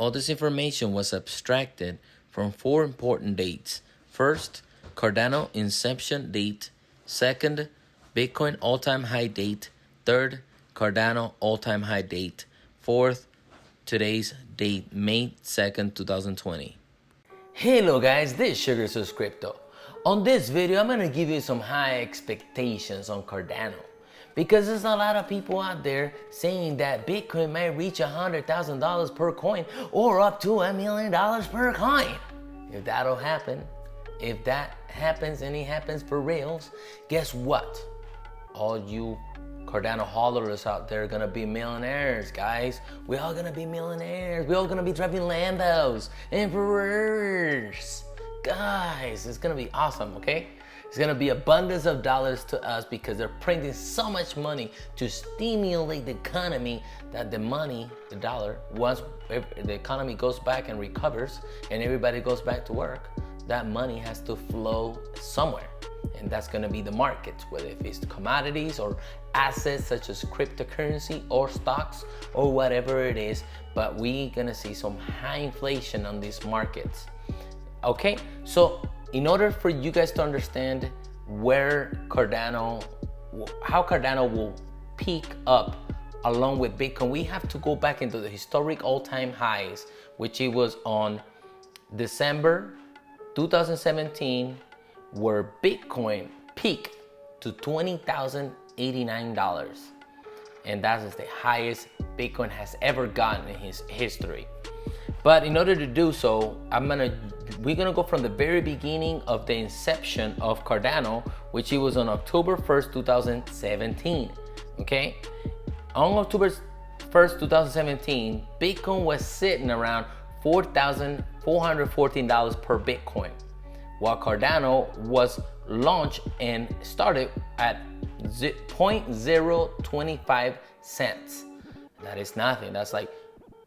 All this information was abstracted from 4 important dates. First, Cardano inception date. Second, Bitcoin all-time high date. Third, Cardano all-time high date. Fourth, today's date, May 2nd, 2020. Hello guys, this is Sugar Sus Crypto. On this video, I'm gonna give you some high expectations on Cardano, because there's a lot of people out there saying that Bitcoin might reach $100,000 per coin or up to $1 million per coin. If that'll happen, if that happens and it happens for reals, guess what? All you Cardano holders out there are gonna be millionaires, guys. We're all gonna be millionaires. We're all gonna be driving Lambos and Ferraris. Guys, it's gonna be awesome, okay? It's gonna be abundance of dollars to us because they're printing so much money to stimulate the economy that the money, the dollar, once the economy goes back and recovers and everybody goes back to work, that money has to flow somewhere. And that's gonna be the markets, whether if it's commodities or assets such as cryptocurrency or stocks or whatever it is, but we're gonna see some high inflation on these markets. Okay, so in order for you guys to understand how Cardano will peak up along with Bitcoin, we have to go back into the historic all-time highs, which it was on December 2017, where Bitcoin peaked to $20,089. And that is the highest Bitcoin has ever gotten in his history. But in order to do so, we're gonna go from the very beginning of the inception of Cardano, which it was on October 1st, 2017, okay? On October 1st, 2017, Bitcoin was sitting around $4,414 per Bitcoin, while Cardano was launched and started at 0.025 cents. That is nothing. That's like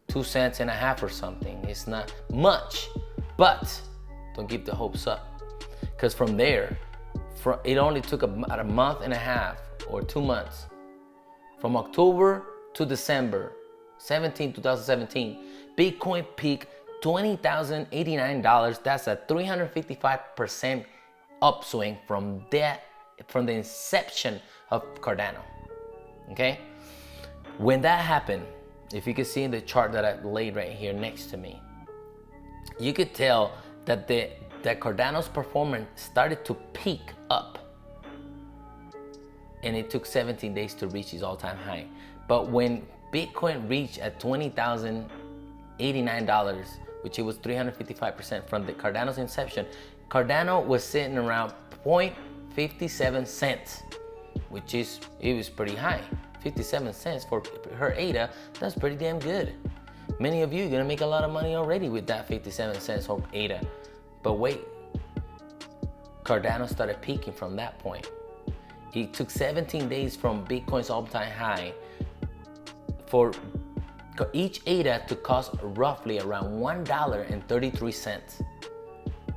2 cents and a half or something. It's not much, but don't keep the hopes up, because from there, it only took about a month and a half or 2 months. From October to December 2017, Bitcoin peaked $20,089. That's a 355% upswing from the inception of Cardano. Okay, when that happened, if you can see in the chart that I laid right here next to me, you could tell that that Cardano's performance started to peak up, and it took 17 days to reach his all-time high. But when Bitcoin reached at $20,089, which it was 355% from the Cardano's inception, Cardano was sitting around 0.57 cents, which it was pretty high. 57 cents for her ADA, that's pretty damn good. Many of you are gonna make a lot of money already with that 57 cents of ADA. But wait, Cardano started peaking from that point. It took 17 days from Bitcoin's all-time high for each ADA to cost roughly around $1.33.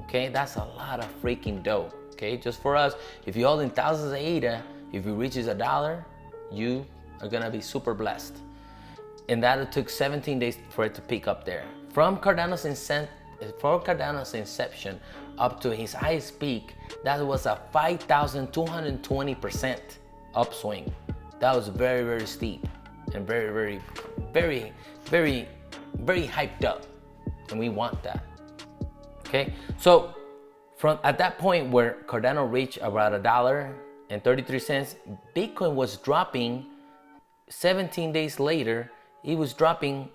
Okay, that's a lot of freaking dough. Okay, just for us, if you're holding thousands of ADA, if it reaches $1, you are gonna be super blessed. And that it took 17 days for it to peak up there. From Cardano's inception up to his highest peak, that was a 5,220% upswing. That was very, very steep and very, very, very, very, very hyped up. And we want that. Okay, so from at that point where Cardano reached about $1.33, Bitcoin was dropping. 17 days later, it was dropping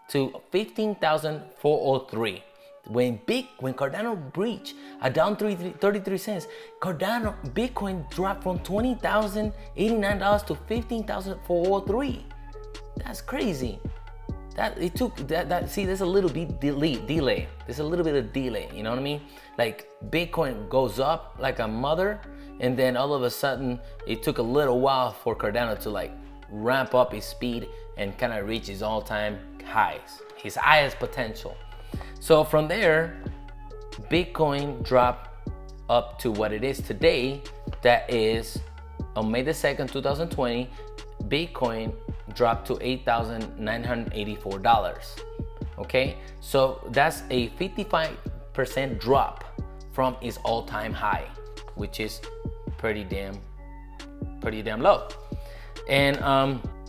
to 15,403. When Cardano breached down 33 cents, Bitcoin dropped from $20,089 to 15,403. That's crazy. See, there's a little bit delay. There's a little bit of delay, you know what I mean? Like Bitcoin goes up like a mother, and then all of a sudden, it took a little while for Cardano to like ramp up his speed and kind of reach his all-time highs, his highest potential. So from there, Bitcoin dropped up to what it is today. That is, on May the 2nd, 2020, Bitcoin dropped to $8,984. Okay, so that's a 55% drop from its all-time high, which is pretty damn low. And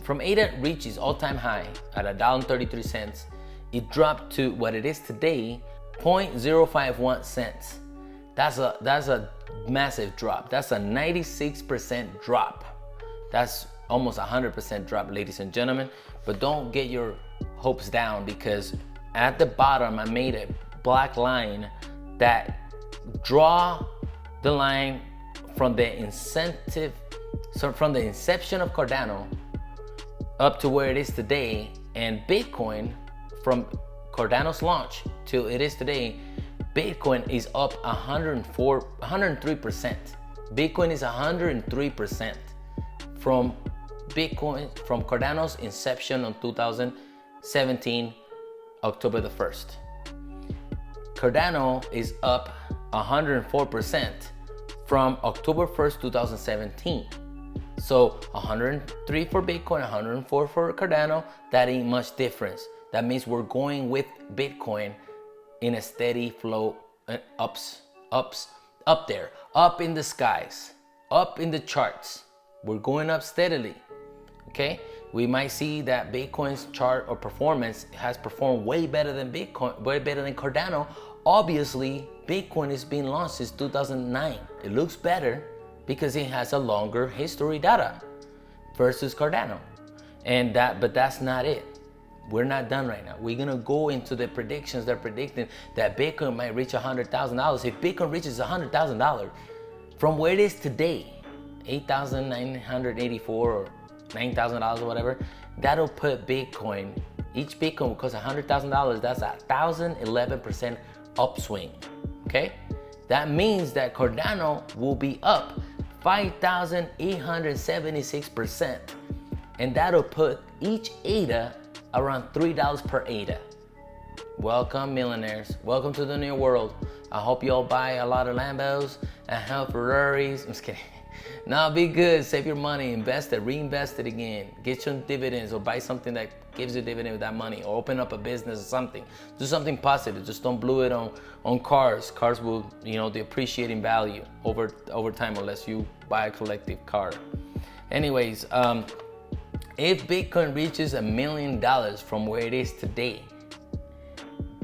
from ADA reaches all-time high at $1.33, it dropped to what it is today, 0.051 cents. That's a massive drop. That's a 96% drop. That's almost 100% drop, ladies and gentlemen. But don't get your hopes down, because at the bottom I made a black line that draw the line from the inception of Cardano up to where it is today, and Bitcoin from Cardano's launch till it is today, Bitcoin is up 103%. Bitcoin is 103% from Cardano's inception on 2017, October the 1st. Cardano is up 104% from October 1st, 2017. So 103 for Bitcoin, 104 for Cardano, that ain't much difference. That means we're going with Bitcoin in a steady flow, up there, up in the skies, up in the charts. We're going up steadily, okay? We might see that Bitcoin's chart or performance has performed way better than Bitcoin, way better than Cardano. Obviously, Bitcoin is being launched since 2009. It looks better because it has a longer history data versus Cardano. But that's not it. We're not done right now. We're gonna go into the predictions. They're predicting that Bitcoin might reach $100,000. If Bitcoin reaches $100,000 from where it is today, $8,984 or $9,000 or whatever, that'll put Bitcoin, each Bitcoin will cost $100,000. That's 1,011% upswing, okay? That means that Cardano will be up 5,876%. And that'll put each ADA around $3 per ADA. Welcome, millionaires. Welcome to the new world. I hope you all buy a lot of Lambos and have Ferraris. I'm just kidding. No, be good. Save your money. Invest it. Reinvest it again. Get some dividends, or buy something that gives you dividend with that money, or open up a business or something. Do something positive. Just don't blow it on cars. Cars will, depreciate in value over time unless you buy a collective car. Anyways, if Bitcoin reaches $1 million from where it is today,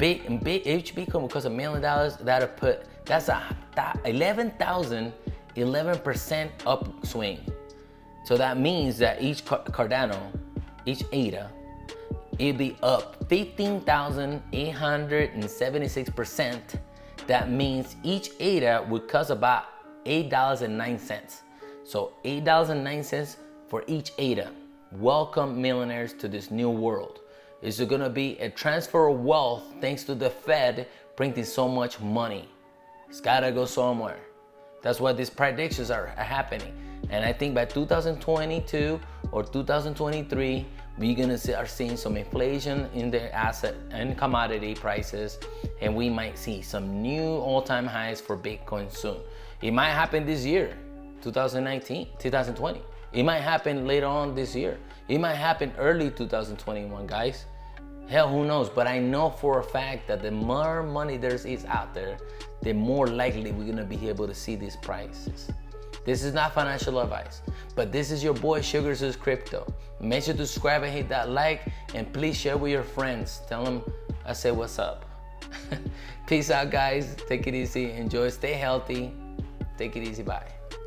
each Bitcoin will cost $1 million. That's 11% upswing. So that means that each Cardano, each ADA, it'll be up 15,876%. That means each ADA would cost about $8.09. So $8.09 for each ADA. Welcome, millionaires, to this new world. It's gonna be a transfer of wealth thanks to the Fed printing so much money. It's gotta go somewhere. That's why these predictions are happening. And I think by 2022 or 2023, we're gonna start seeing some inflation in the asset and commodity prices, and we might see some new all-time highs for Bitcoin soon. It might happen this year, 2020. It might happen later on this year. It might happen early 2021, guys. Hell, who knows? But I know for a fact that the more money there is out there, the more likely we're gonna be able to see these prices. This is not financial advice, but this is your boy Sugar Sus Crypto. Make sure to subscribe and hit that like, and please share with your friends. Tell them I say what's up. Peace out, guys. Take it easy. Enjoy. Stay healthy. Take it easy. Bye.